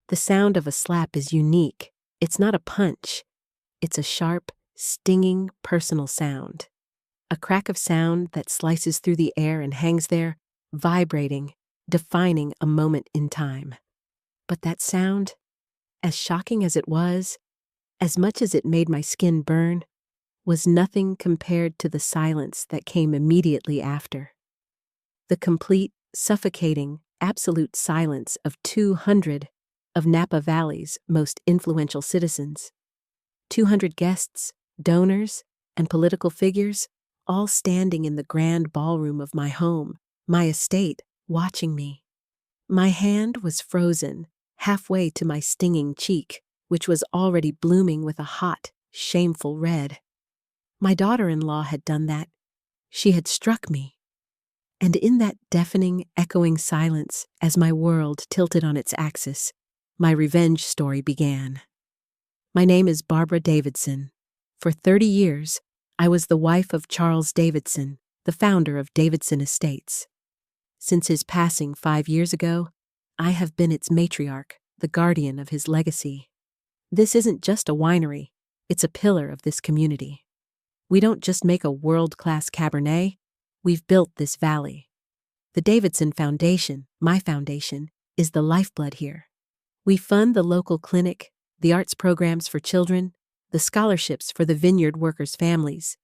The sound of a slap is unique. It's not a punch. It's a sharp, stinging, personal sound. A crack of sound that slices through the air and hangs there, vibrating, defining a moment in time. But that sound, as shocking as it was, as much as it made my skin burn, was nothing compared to the silence that came immediately after. The complete, suffocating, absolute silence of 200 of Napa Valley's most influential citizens. 200 guests, donors, and political figures, all standing in the grand ballroom of my home, my estate, watching me. My hand was frozen, halfway to my stinging cheek, which was already blooming with a hot, shameful red. My daughter-in-law had done that. She had struck me. And in that deafening, echoing silence, as my world tilted on its axis, my revenge story began. My name is Barbara Davidson. For 30 years, I was the wife of Charles Davidson, the founder of Davidson Estates. Since his passing 5 years ago, I have been its matriarch, the guardian of his legacy. This isn't just a winery, it's a pillar of this community. We don't just make a world-class Cabernet, we've built this valley. The Davidson Foundation, my foundation, is the lifeblood here. We fund the local clinic, the arts programs for children, the scholarships for the vineyard workers' families.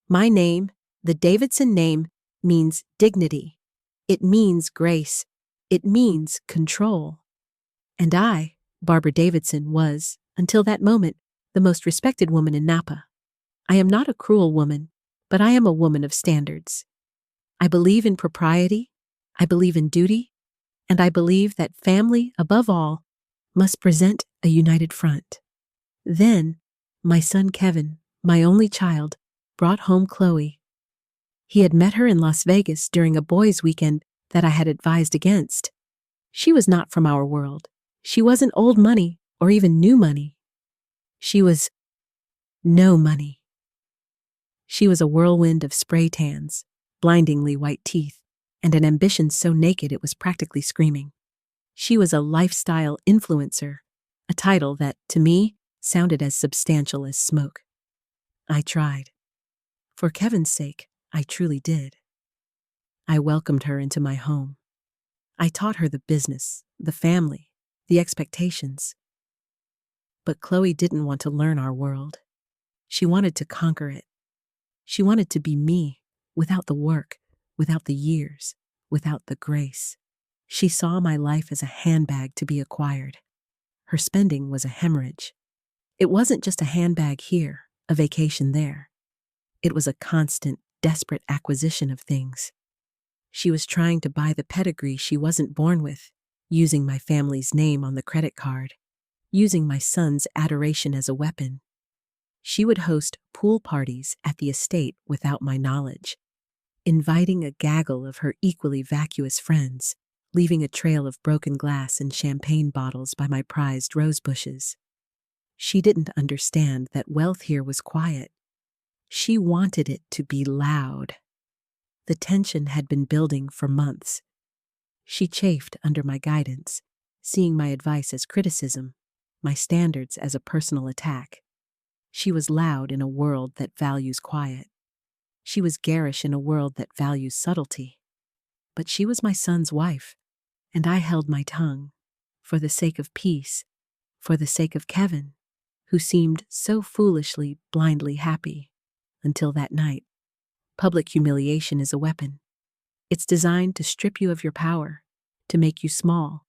My name, the Davidson name, means dignity. It means grace. It means control. And I, Barbara Davidson, was, until that moment, the most respected woman in Napa. I am not a cruel woman, but I am a woman of standards. I believe in propriety, I believe in duty, and I believe that family, above all, must present a united front. Then, my son Kevin, my only child, brought home Chloe. He had met her in Las Vegas during a boys' weekend that I had advised against. She was not from our world. She wasn't old money or even new money. She was no money. She was a whirlwind of spray tans, blindingly white teeth, and an ambition so naked it was practically screaming. She was a lifestyle influencer, a title that, to me, sounded as substantial as smoke. I tried. For Kevin's sake, I truly did. I welcomed her into my home. I taught her the business, the family, the expectations. But Chloe didn't want to learn our world. She wanted to conquer it. She wanted to be me, without the work, without the years, without the grace. She saw my life as a handbag to be acquired. Her spending was a hemorrhage. It wasn't just a handbag here, a vacation there. It was a constant, desperate acquisition of things. She was trying to buy the pedigree she wasn't born with, using my family's name on the credit card, using my son's adoration as a weapon. She would host pool parties at the estate without my knowledge, inviting a gaggle of her equally vacuous friends, leaving a trail of broken glass and champagne bottles by my prized rose bushes. She didn't understand that wealth here was quiet. She wanted it to be loud. The tension had been building for months. She chafed under my guidance, seeing my advice as criticism, my standards as a personal attack. She was loud in a world that values quiet. She was garish in a world that values subtlety. But she was my son's wife, and I held my tongue, for the sake of peace, for the sake of Kevin, who seemed so foolishly, blindly happy, until that night. Public humiliation is a weapon. It's designed to strip you of your power, to make you small,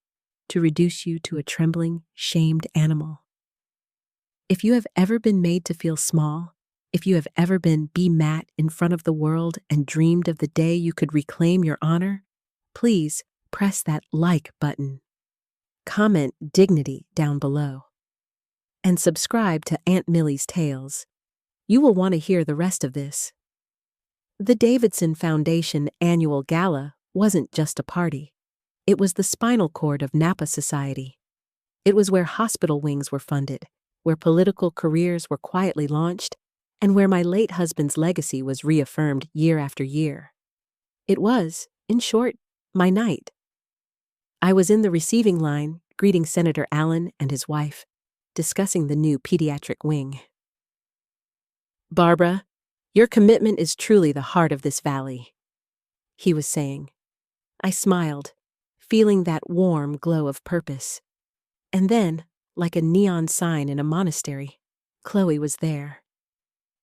to reduce you to a trembling, shamed animal. If you have ever been made to feel small, if you have ever been Matt in front of the world and dreamed of the day you could reclaim your honor, please press that like button. Comment dignity down below. And subscribe to Aunt Millie's Tales. You will want to hear the rest of this. The Davidson Foundation annual gala wasn't just a party. It was the spinal cord of Napa society. It was where hospital wings were funded, where political careers were quietly launched, and where my late husband's legacy was reaffirmed year after year. It was, in short, my night. I was in the receiving line, greeting Senator Allen and his wife, discussing the new pediatric wing. "Barbara, your commitment is truly the heart of this valley," he was saying. I smiled, feeling that warm glow of purpose. And then, like a neon sign in a monastery, Chloe was there.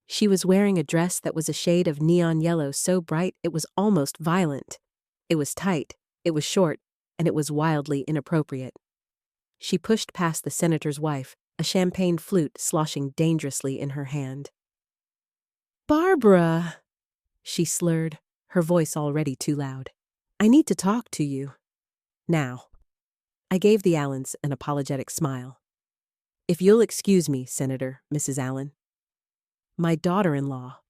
She was wearing a dress that was a shade of neon yellow so bright it was almost violent. It was tight, it was short, and it was wildly inappropriate. She pushed past the senator's wife, a champagne flute sloshing dangerously in her hand. "Barbara," she slurred, her voice already too loud. "I need to talk to you. Now." I gave the Allens an apologetic smile. "If you'll excuse me, Senator, Mrs. Allen." "My daughter-in-law."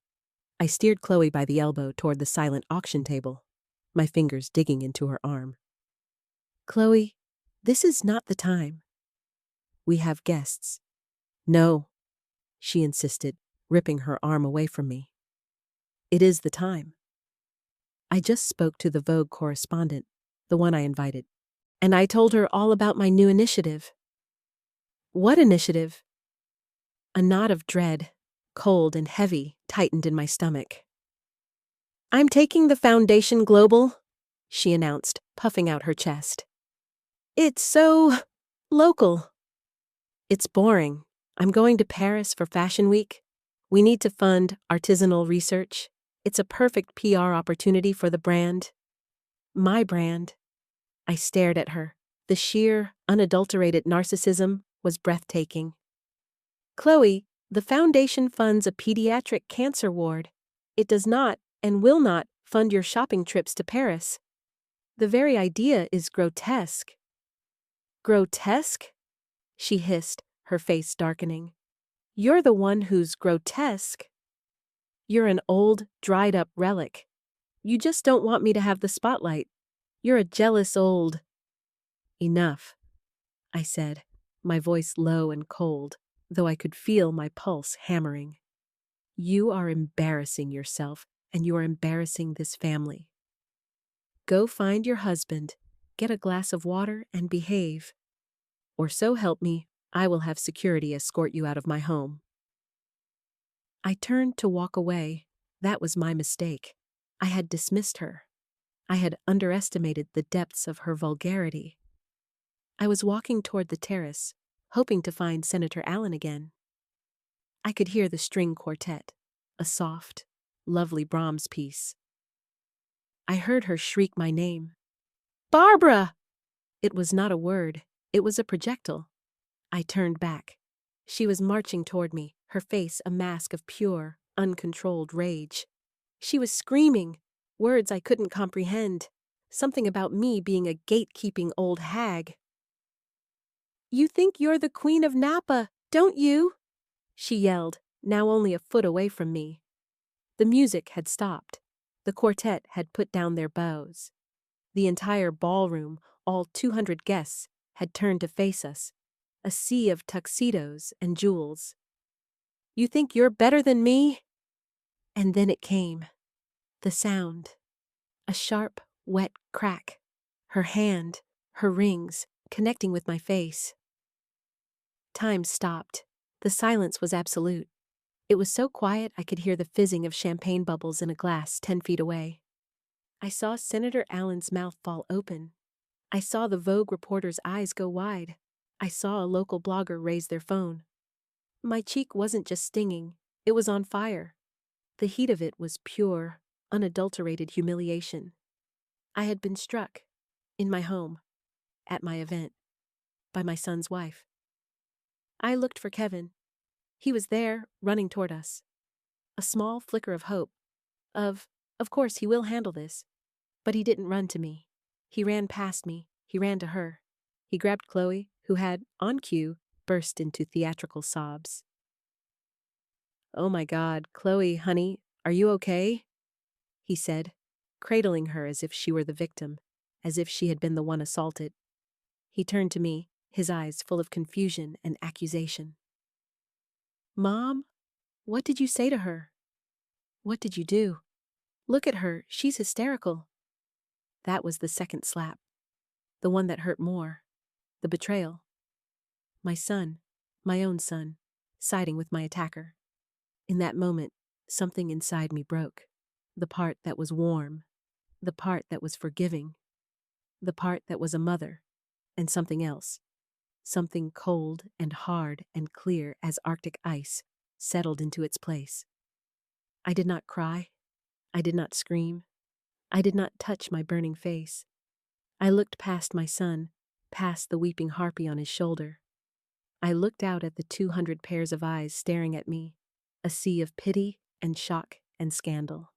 I steered Chloe by the elbow toward the silent auction table, my fingers digging into her arm. "Chloe, this is not the time. We have guests." "No," she insisted, ripping her arm away from me. "It is the time. I just spoke to the Vogue correspondent, the one I invited, and I told her all about my new initiative." "What initiative?" A knot of dread, cold and heavy, tightened in my stomach. "I'm taking the Foundation Global," she announced, puffing out her chest. "It's so local." "It's boring. I'm going to Paris for Fashion Week. We need to fund artisanal research. It's a perfect PR opportunity for the brand." "My brand." I stared at her. The sheer, unadulterated narcissism was breathtaking. "Chloe, the foundation funds a pediatric cancer ward. It does not, and will not, fund your shopping trips to Paris. The very idea is grotesque." "Grotesque?" she hissed, her face darkening. "You're the one who's grotesque. You're an old, dried-up relic. You just don't want me to have the spotlight. You're a jealous old—" "Enough," I said, my voice low and cold, though I could feel my pulse hammering. "You are embarrassing yourself, and you are embarrassing this family. Go find your husband, get a glass of water, and behave. Or so help me, I will have security escort you out of my home." I turned to walk away. That was my mistake. I had dismissed her. I had underestimated the depths of her vulgarity. I was walking toward the terrace, hoping to find Senator Allen again. I could hear the string quartet, a soft, lovely Brahms piece. I heard her shriek my name. "Barbara!" It was not a word, it was a projectile. I turned back. She was marching toward me, her face a mask of pure, uncontrolled rage. She was screaming, words I couldn't comprehend, something about me being a gatekeeping old hag. "You think you're the Queen of Napa, don't you?" she yelled, now only a foot away from me. The music had stopped. The quartet had put down their bows. The entire ballroom, all 200 guests, had turned to face us, a sea of tuxedos and jewels. "You think you're better than me?" And then it came. The sound. A sharp, wet crack. Her hand, her rings, connecting with my face. Time stopped. The silence was absolute. It was so quiet I could hear the fizzing of champagne bubbles in a glass 10 feet away. I saw Senator Allen's mouth fall open. I saw the Vogue reporter's eyes go wide. I saw a local blogger raise their phone. My cheek wasn't just stinging, it was on fire. The heat of it was pure, unadulterated humiliation. I had been struck, in my home, at my event, by my son's wife. I looked for Kevin. He was there, running toward us. A small flicker of hope, of course he will handle this. But he didn't run to me. He ran past me, he ran to her. He grabbed Chloe, who had, on cue, burst into theatrical sobs. "Oh my God, Chloe, honey, are you okay?" he said, cradling her as if she were the victim, as if she had been the one assaulted. He turned to me, his eyes full of confusion and accusation. "Mom, what did you say to her? What did you do? Look at her, she's hysterical." That was the second slap, the one that hurt more. The betrayal. My son, my own son, siding with my attacker. In that moment, something inside me broke. The part that was warm, the part that was forgiving, the part that was a mother, and something else. Something cold and hard and clear as Arctic ice settled into its place. I did not cry. I did not scream. I did not touch my burning face. I looked past my son, past the weeping harpy on his shoulder. I looked out at the 200 pairs of eyes staring at me, a sea of pity and shock and scandal.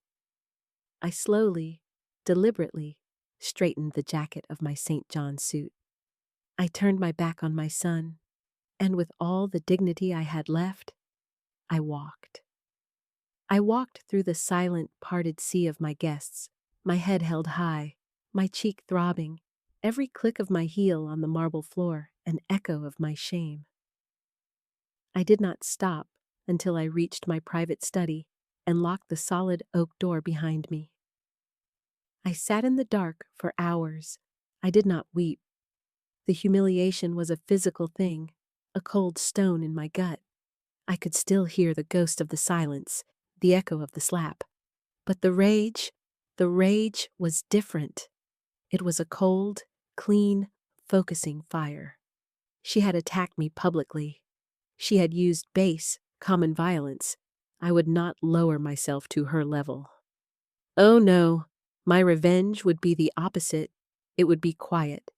I slowly, deliberately, straightened the jacket of my St. John suit. I turned my back on my son, and with all the dignity I had left, I walked. I walked through the silent, parted sea of my guests, my head held high, my cheek throbbing, every click of my heel on the marble floor an echo of my shame. I did not stop until I reached my private study and locked the solid oak door behind me. I sat in the dark for hours. I did not weep. The humiliation was a physical thing, a cold stone in my gut. I could still hear the ghost of the silence, the echo of the slap. But the rage was different. It was a cold, clean, focusing fire. She had attacked me publicly. She had used base, common violence. I would not lower myself to her level. Oh no, my revenge would be the opposite. It would be quiet.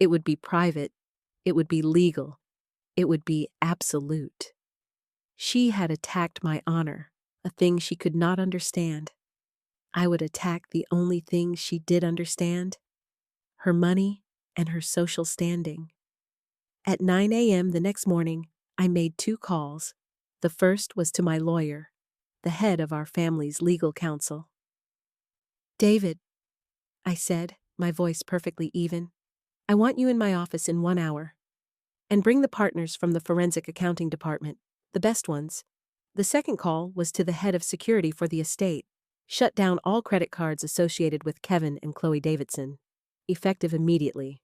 It would be private. It would be legal. It would be absolute. She had attacked my honor, a thing she could not understand. I would attack the only thing she did understand, her money and her social standing. At 9 a.m. the next morning, I made 2 calls. The first was to my lawyer, the head of our family's legal counsel. "David," I said, my voice perfectly even, "I want you in my office in 1 hour. And bring the partners from the forensic accounting department, the best ones." The second call was to the head of security for the estate. "Shut down all credit cards associated with Kevin and Chloe Davidson. Effective immediately.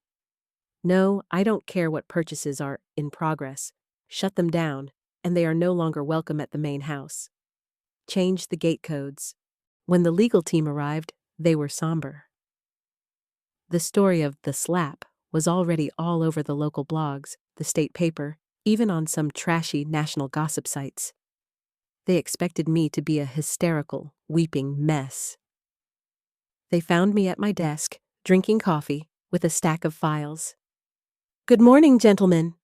No, I don't care what purchases are in progress. Shut them down, and they are no longer welcome at the main house. Change the gate codes." When the legal team arrived, they were somber. The story of the slap was already all over the local blogs, the state paper, even on some trashy national gossip sites. They expected me to be a hysterical, weeping mess. They found me at my desk, drinking coffee, with a stack of files. "Good morning, gentlemen,"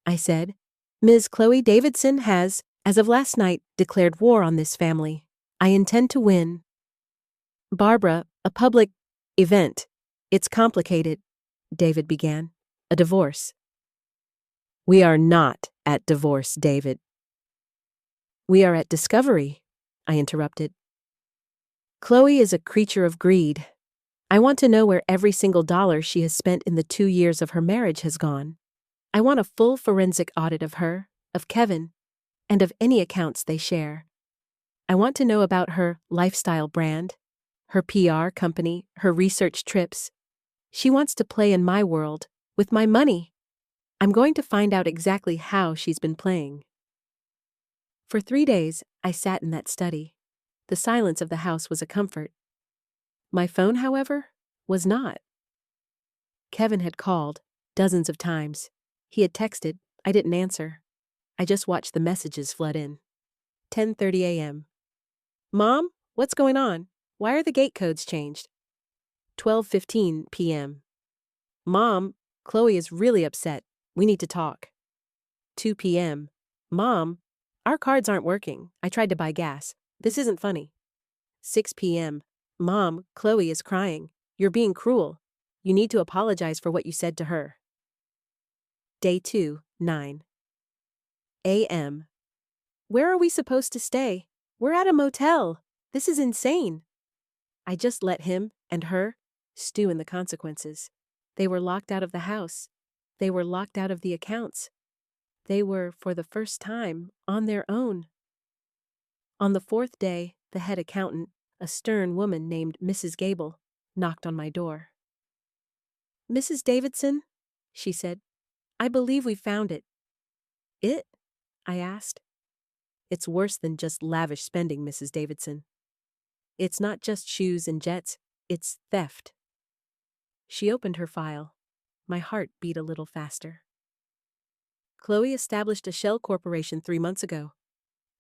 I said. "Ms. Chloe Davidson has, as of last night, declared war on this family. I intend to win." "Barbara, a public event. It's complicated," David began. "A divorce." "We are not at divorce, David." "We are at discovery," I interrupted. "Chloe is a creature of greed. I want to know where every single dollar she has spent in the 2 years of her marriage has gone. I want a full forensic audit of her, of Kevin, and of any accounts they share. I want to know about her lifestyle brand, her PR company, her research trips. She wants to play in my world, with my money. I'm going to find out exactly how she's been playing." For 3 days, I sat in that study. The silence of the house was a comfort. My phone, however, was not. Kevin had called, dozens of times. He had texted. I didn't answer. I just watched the messages flood in. 10:30 a.m. "Mom, what's going on? Why are the gate codes changed?" 12:15 p.m. "Mom, Chloe is really upset. We need to talk." 2 p.m. "Mom, our cards aren't working. I tried to buy gas. This isn't funny." 6 p.m. "Mom, Chloe is crying. You're being cruel. You need to apologize for what you said to her." Day 2, 9 a.m. "Where are we supposed to stay? We're at a motel. This is insane." I just let him and her stew in the consequences. They were locked out of the house. They were locked out of the accounts. They were, for the first time, on their own. On the 4th day, the head accountant, a stern woman named Mrs. Gable, knocked on my door. "Mrs. Davidson," she said, I believe we found it. It? I asked. It's worse than just lavish spending, Mrs. Davidson. It's not just shoes and jets, it's theft. She opened her file. My heart beat a little faster. Chloe established a shell corporation 3 months ago,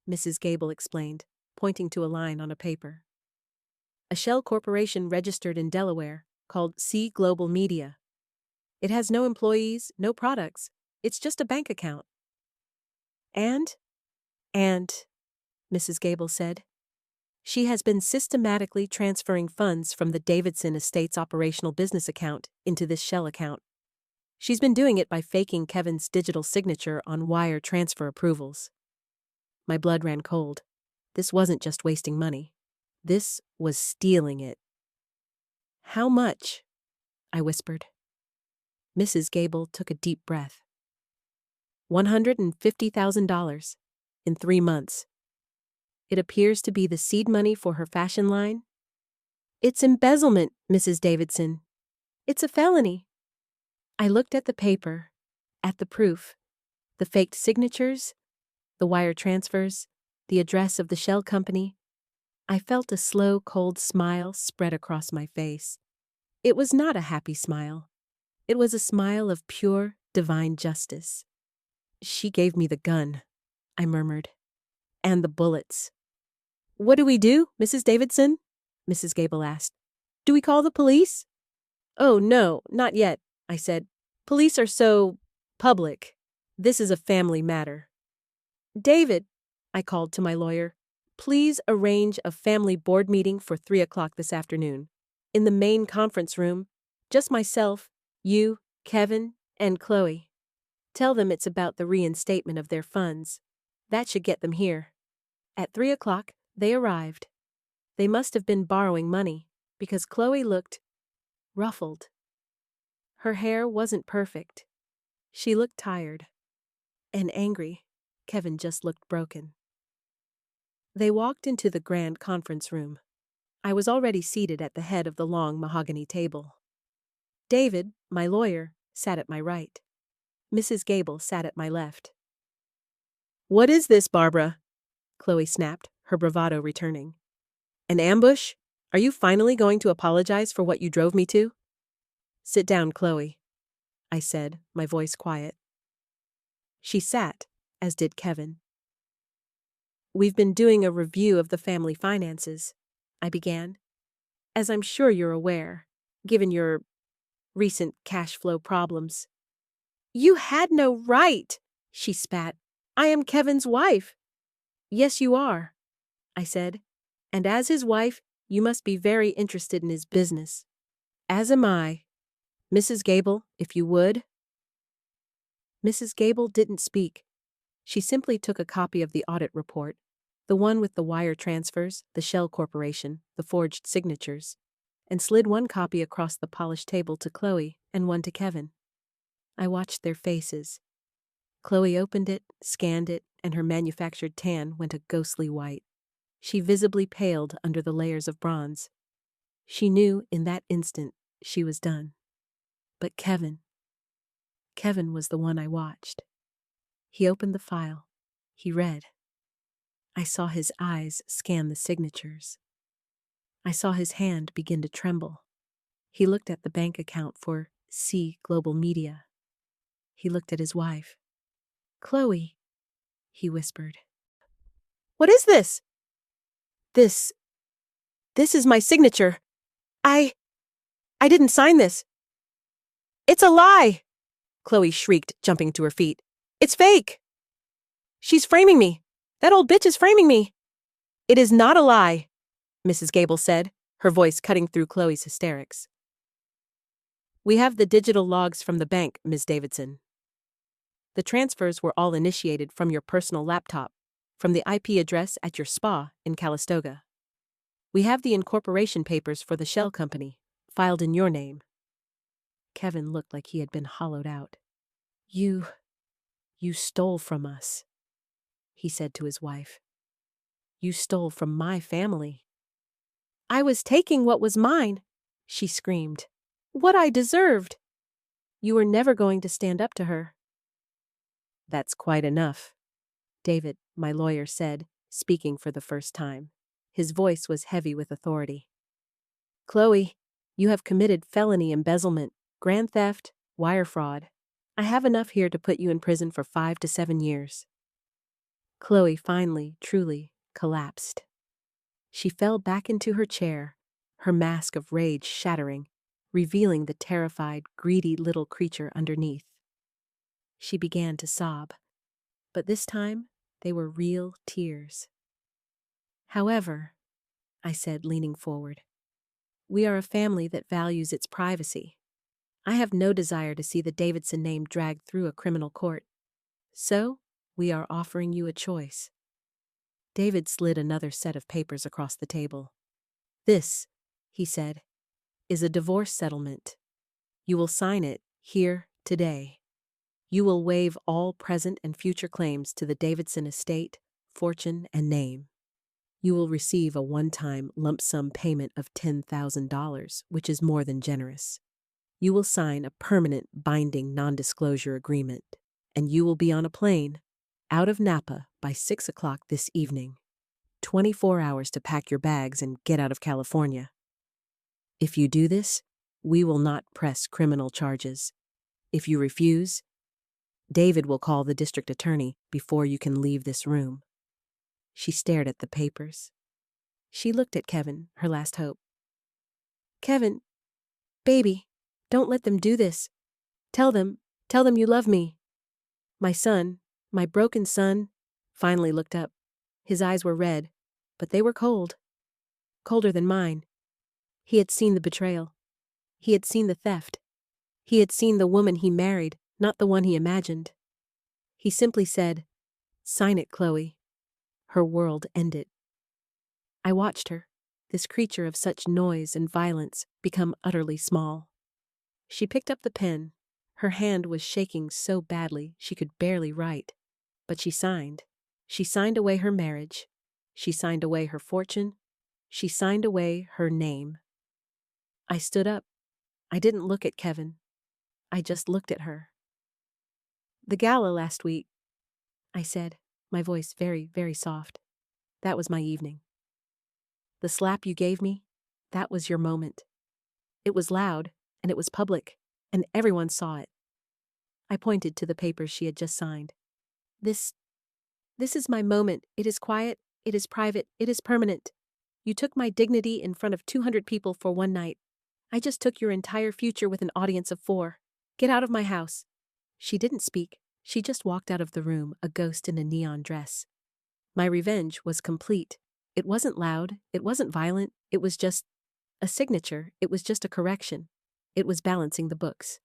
Mrs. Gable explained, pointing to a line on a paper. A shell corporation registered in Delaware, called C Global Media. It has no employees, no products. It's just a bank account. And, Mrs. Gable said, she has been systematically transferring funds from the Davidson Estates operational business account into this shell account. She's been doing it by faking Kevin's digital signature on wire transfer approvals. My blood ran cold. This wasn't just wasting money. This was stealing it. How much? I whispered. Mrs. Gable took a deep breath. $150,000 in 3 months. It appears to be the seed money for her fashion line. It's embezzlement, Mrs. Davidson. It's a felony. I looked at the paper, at the proof, the faked signatures, the wire transfers, the address of the shell company. I felt a slow, cold smile spread across my face. It was not a happy smile. It was a smile of pure, divine justice. She gave me the gun, I murmured, and the bullets. What do we do, Mrs. Davidson? Mrs. Gable asked. Do we call the police? Oh, no, not yet, I said. Police are so public. This is a family matter. David, I called to my lawyer, please arrange a family board meeting for 3 o'clock this afternoon. In the main conference room, just myself, you, Kevin, and Chloe. Tell them it's about the reinstatement of their funds. That should get them here. At 3 o'clock, they arrived. They must have been borrowing money, because Chloe looked ruffled. Her hair wasn't perfect. She looked tired. And angry. Kevin just looked broken. They walked into the grand conference room. I was already seated at the head of the long mahogany table. David, my lawyer, sat at my right. Mrs. Gable sat at my left. What is this, Barbara? Chloe snapped, her bravado returning. An ambush? Are you finally going to apologize for what you drove me to? Sit down, Chloe, I said, my voice quiet. She sat, as did Kevin. We've been doing a review of the family finances, I began. As I'm sure you're aware, given your recent cash flow problems. You had no right, she spat. I am Kevin's wife. Yes, you are, I said. And as his wife, you must be very interested in his business. As am I. Mrs. Gable, if you would. Mrs. Gable didn't speak. She simply took a copy of the audit report, the one with the wire transfers, the shell corporation, the forged signatures, and slid one copy across the polished table to Chloe and one to Kevin. I watched their faces. Chloe opened it, scanned it, and her manufactured tan went a ghostly white. She visibly paled under the layers of bronze. She knew in that instant she was done. But Kevin was the one I watched. He opened the file. He read. I saw his eyes scan the signatures. I saw his hand begin to tremble. He looked at the bank account for C Global Media. He looked at his wife. Chloe, he whispered. What is this? This is my signature. I didn't sign this. It's a lie, Chloe shrieked, jumping to her feet. It's fake. She's framing me. That old bitch is framing me. It is not a lie, Mrs. Gable said, her voice cutting through Chloe's hysterics. We have the digital logs from the bank, Ms. Davidson. The transfers were all initiated from your personal laptop, from the IP address at your spa in Calistoga. We have the incorporation papers for the shell company, filed in your name. Kevin looked like he had been hollowed out. You stole from us, he said to his wife. You stole from my family. I was taking what was mine, she screamed. What I deserved. You were never going to stand up to her, That's quite enough, David, my lawyer said, speaking for the first time. His voice was heavy with authority. Chloe, you have committed felony embezzlement, grand theft, wire fraud. I have enough here to put you in prison for 5 to 7 years. Chloe finally, truly, collapsed. She fell back into her chair, her mask of rage shattering, revealing the terrified, greedy little creature underneath. She began to sob, but this time they were real tears. However, I said, leaning forward, we are a family that values its privacy. I have no desire to see the Davidson name dragged through a criminal court. So, we are offering you a choice. David slid another set of papers across the table. This, he said, is a divorce settlement. You will sign it here today. You will waive all present and future claims to the Davidson estate, fortune, and name. You will receive a one-time lump sum payment of $10,000, which is more than generous. You will sign a permanent binding non-disclosure agreement, and you will be on a plane out of Napa by 6 o'clock this evening. 24 hours to pack your bags and get out of California. If you do this, we will not press criminal charges. If you refuse, David will call the district attorney before you can leave this room. She stared at the papers. She looked at Kevin, her last hope. Kevin, baby, don't let them do this. Tell them you love me. My son, my broken son, finally looked up. His eyes were red, but they were cold. Colder than mine. He had seen the betrayal. He had seen the theft. He had seen the woman he married, not the one he imagined. He simply said, "Sign it, Chloe." Her world ended. I watched her, this creature of such noise and violence, become utterly small. She picked up the pen. Her hand was shaking so badly she could barely write. But she signed. She signed away her marriage. She signed away her fortune. She signed away her name. I stood up. I didn't look at Kevin. I just looked at her. The gala last week, I said, my voice very, very soft. That was my evening. The slap you gave me, that was your moment. It was loud, and it was public, and everyone saw it. I pointed to the papers she had just signed. This is my moment. It is quiet, it is private, it is permanent. You took my dignity in front of 200 people for one night. I just took your entire future with an audience of 4. Get out of my house. She didn't speak. She just walked out of the room, a ghost in a neon dress. My revenge was complete. It wasn't loud. It wasn't violent. It was just a signature. It was just a correction. It was balancing the books.